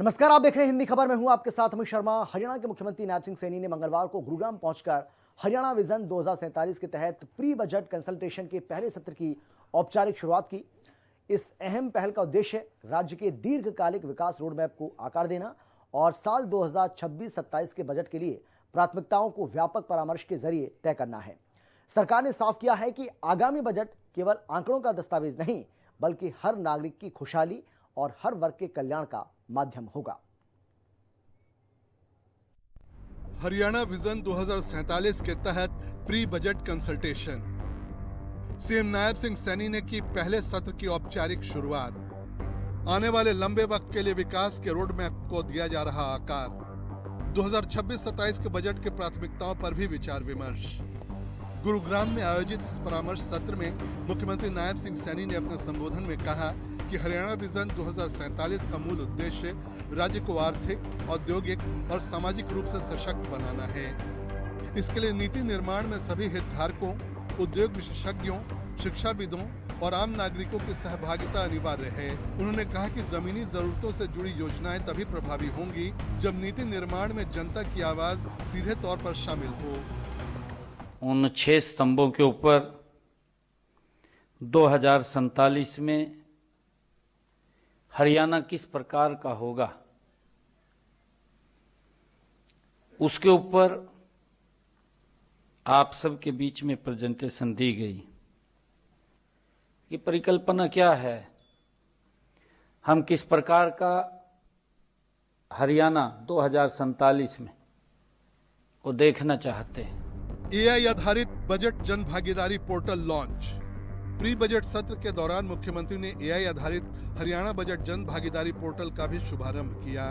नमस्कार, आप देख रहे हैं हिंदी खबर में हूं आपके साथ अमित शर्मा। हरियाणा के मुख्यमंत्री नायब सिंह सैनी ने मंगलवार को गुरुग्राम पहुंचकर हरियाणा विजन 2047 के तहत प्री बजट कंसल्टेशन के पहले सत्र की औपचारिक शुरुआत की। इस अहम पहल का उद्देश्य राज्य के दीर्घकालिक विकास रोडमैप को आकार देना और साल 2026-27 के बजट के लिए प्राथमिकताओं को व्यापक परामर्श के जरिए तय करना है। सरकार ने साफ किया है कि आगामी बजट केवल आंकड़ों का दस्तावेज नहीं, बल्कि हर नागरिक की खुशहाली और हर वर्ग के कल्याण का माध्यम होगा। हरियाणा विजन 2047 के तहत pre budget consultation. CM Nayab Singh Saini ने की पहले सत्र की औपचारिक शुरुआत। आने वाले लंबे वक्त के लिए विकास के रोड मैप को दिया जा रहा आकार। 2026-27 के बजट के प्राथमिकताओं पर भी विचार विमर्श। गुरुग्राम में आयोजित इस परामर्श सत्र में मुख्यमंत्री नायब सिंह सैनी ने अपने संबोधन में कहा कि हरियाणा विजन 2047 का मूल उद्देश्य राज्य को आर्थिक, औद्योगिक और सामाजिक रूप से सशक्त बनाना है। इसके लिए नीति निर्माण में सभी हितधारकों, उद्योग विशेषज्ञों, शिक्षाविदों और आम नागरिकों की सहभागिता अनिवार्य है। उन्होंने कहा कि जमीनी जरूरतों से जुड़ी योजनाएं तभी प्रभावी होंगी जब नीति निर्माण में जनता की आवाज सीधे तौर पर शामिल हो। उन 6 स्तंभों के ऊपर 2047 में हरियाणा किस प्रकार का होगा, उसके ऊपर आप सबके बीच में प्रेजेंटेशन दी गई। ये परिकल्पना क्या है, हम किस प्रकार का हरियाणा 2047 में वो देखना चाहते हैं। एआई आधारित बजट जन भागीदारी पोर्टल लॉन्च। प्री बजट सत्र के दौरान मुख्यमंत्री ने एआई आधारित हरियाणा बजट जन भागीदारी पोर्टल का भी शुभारंभ किया।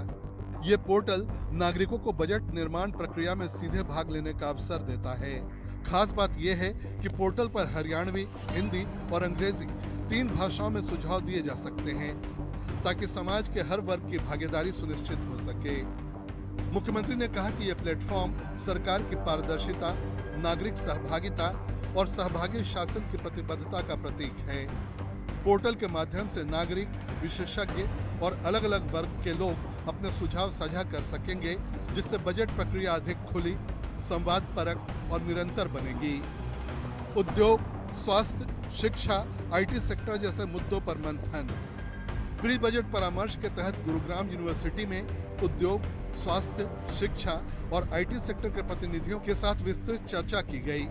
ये पोर्टल नागरिकों को बजट निर्माण प्रक्रिया में सीधे भाग लेने का अवसर देता है। खास बात यह है कि पोर्टल पर हरियाणवी, हिंदी और अंग्रेजी 3 भाषाओं में सुझाव दिए जा सकते हैं ताकि समाज के हर वर्ग की भागीदारी सुनिश्चित हो सके। मुख्यमंत्री ने कहा कि यह प्लेटफॉर्म सरकार की पारदर्शिता, नागरिक सहभागिता और सहभागी शासन की प्रतिबद्धता का प्रतीक है। पोर्टल के माध्यम से नागरिक, विशेषज्ञ और अलग अलग वर्ग के लोग अपने सुझाव साझा कर सकेंगे, जिससे बजट प्रक्रिया अधिक खुली, संवादपरक और निरंतर बनेगी। उद्योग, स्वास्थ्य, शिक्षा, आईटी सेक्टर जैसे मुद्दों पर मंथन। प्री बजट परामर्श के तहत गुरुग्राम यूनिवर्सिटी में उद्योग, स्वास्थ्य, शिक्षा और आईटी सेक्टर के प्रतिनिधियों के साथ विस्तृत चर्चा की गई।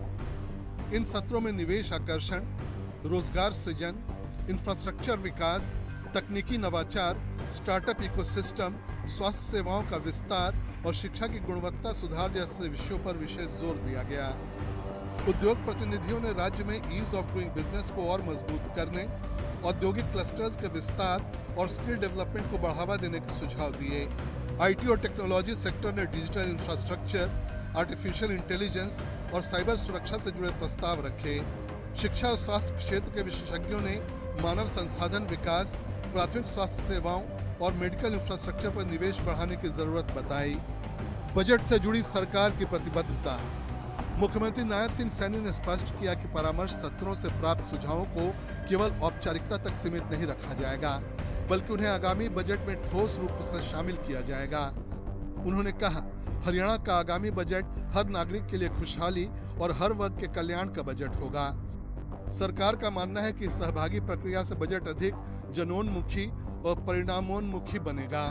इन सत्रों में निवेश आकर्षण, रोजगार सृजन, इंफ्रास्ट्रक्चर विकास, तकनीकी नवाचार, स्टार्टअप इकोसिस्टम, स्वास्थ्य सेवाओं का विस्तार और शिक्षा की गुणवत्ता सुधार जैसे विषयों पर विशेष जोर दिया गया। उद्योग प्रतिनिधियों ने राज्य में ईज ऑफ डूइंग बिजनेस को और मजबूत करने, औद्योगिक क्लस्टर्स के विस्तार और स्किल डेवलपमेंट को बढ़ावा देने के सुझाव दिए। आईटी और टेक्नोलॉजी सेक्टर ने डिजिटल इंफ्रास्ट्रक्चर, आर्टिफिशियल इंटेलिजेंस और साइबर सुरक्षा से जुड़े प्रस्ताव रखे। शिक्षा और स्वास्थ्य क्षेत्र के विशेषज्ञों ने मानव संसाधन विकास, प्राथमिक स्वास्थ्य सेवाओं और मेडिकल इंफ्रास्ट्रक्चर पर निवेश बढ़ाने की जरूरत बताई। बजट से जुड़ी सरकार की प्रतिबद्धता। मुख्यमंत्री नायब सिंह सैनी ने स्पष्ट किया कि परामर्श सत्रों से प्राप्त सुझावों को केवल औपचारिकता तक सीमित नहीं रखा जाएगा, बल्कि उन्हें आगामी बजट में ठोस रूप से शामिल किया जाएगा। उन्होंने कहा, हरियाणा का आगामी बजट हर नागरिक के लिए खुशहाली और हर वर्ग के कल्याण का बजट होगा। सरकार का मानना है कि सहभागी प्रक्रिया से बजट अधिक जनोन्मुखी और परिणामोन्मुखी बनेगा।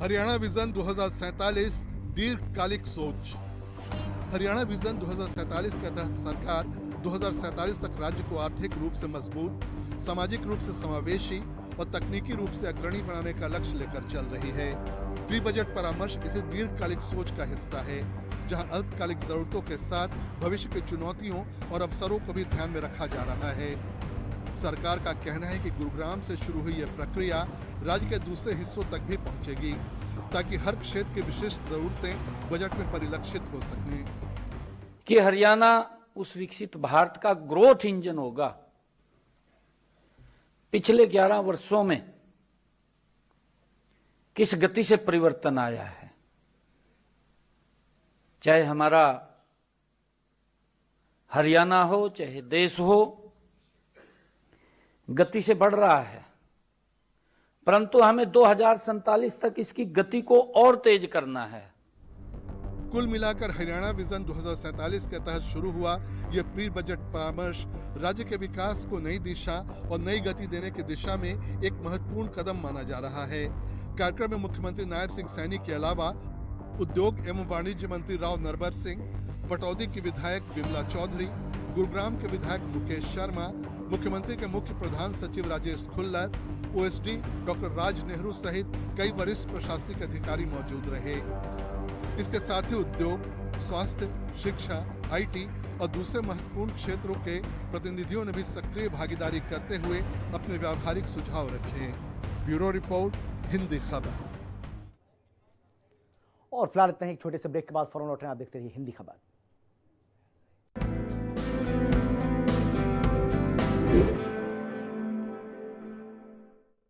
हरियाणा विजन 2047 दीर्घकालिक सोच। हरियाणा विजन 2047 के तहत सरकार 2047 तक राज्य को आर्थिक रूप से मजबूत, सामाजिक रूप से समावेशी और तकनीकी रूप से अग्रणी बनाने का लक्ष्य लेकर चल रही है। प्री बजट परामर्श इसी दीर्घकालिक सोच का हिस्सा है, जहां अल्पकालिक जरूरतों के साथ भविष्य की चुनौतियों और अवसरों को भी ध्यान में रखा जा रहा है। सरकार का कहना है कि गुरुग्राम से शुरू हुई यह प्रक्रिया राज्य के दूसरे हिस्सों तक भी पहुंचेगी, ताकि हर क्षेत्र की विशिष्ट जरूरतें बजट में परिलक्षित हो सकें। कि हरियाणा उस विकसित भारत का ग्रोथ इंजन होगा। पिछले 11 वर्षों में किस गति से परिवर्तन आया है, चाहे हमारा हरियाणा हो चाहे देश हो, गति से बढ़ रहा है। परंतु हमें 2047 तक इसकी गति को और तेज करना है। कुल मिलाकर हरियाणा विजन 2047 के तहत शुरू हुआ ये प्री बजट परामर्श राज्य के विकास को नई दिशा और नई गति देने की दिशा में एक महत्वपूर्ण कदम माना जा रहा है। कार्यक्रम में मुख्यमंत्री नायब सिंह सैनी के अलावा उद्योग एवं वाणिज्य मंत्री राव नरबर सिंह, पटौदी की विधायक विमला चौधरी, गुरुग्राम के विधायक मुकेश शर्मा, मुख्यमंत्री के मुख्य प्रधान सचिव राजेश खुल्लर, ओएसडी डॉक्टर राज नेहरू सहित कई वरिष्ठ प्रशासनिक अधिकारी मौजूद रहे। इसके साथ ही उद्योग, स्वास्थ्य, शिक्षा, आईटी और दूसरे महत्वपूर्ण क्षेत्रों के प्रतिनिधियों ने भी सक्रिय भागीदारी करते हुए अपने व्यावहारिक सुझाव रखे। ब्यूरो रिपोर्ट, हिंदी खबर। और फिलहाल इतना ही, एक छोटे से ब्रेक के बाद फौरन लौट रहे हैं। आप देखते रहिए हिंदी खबर।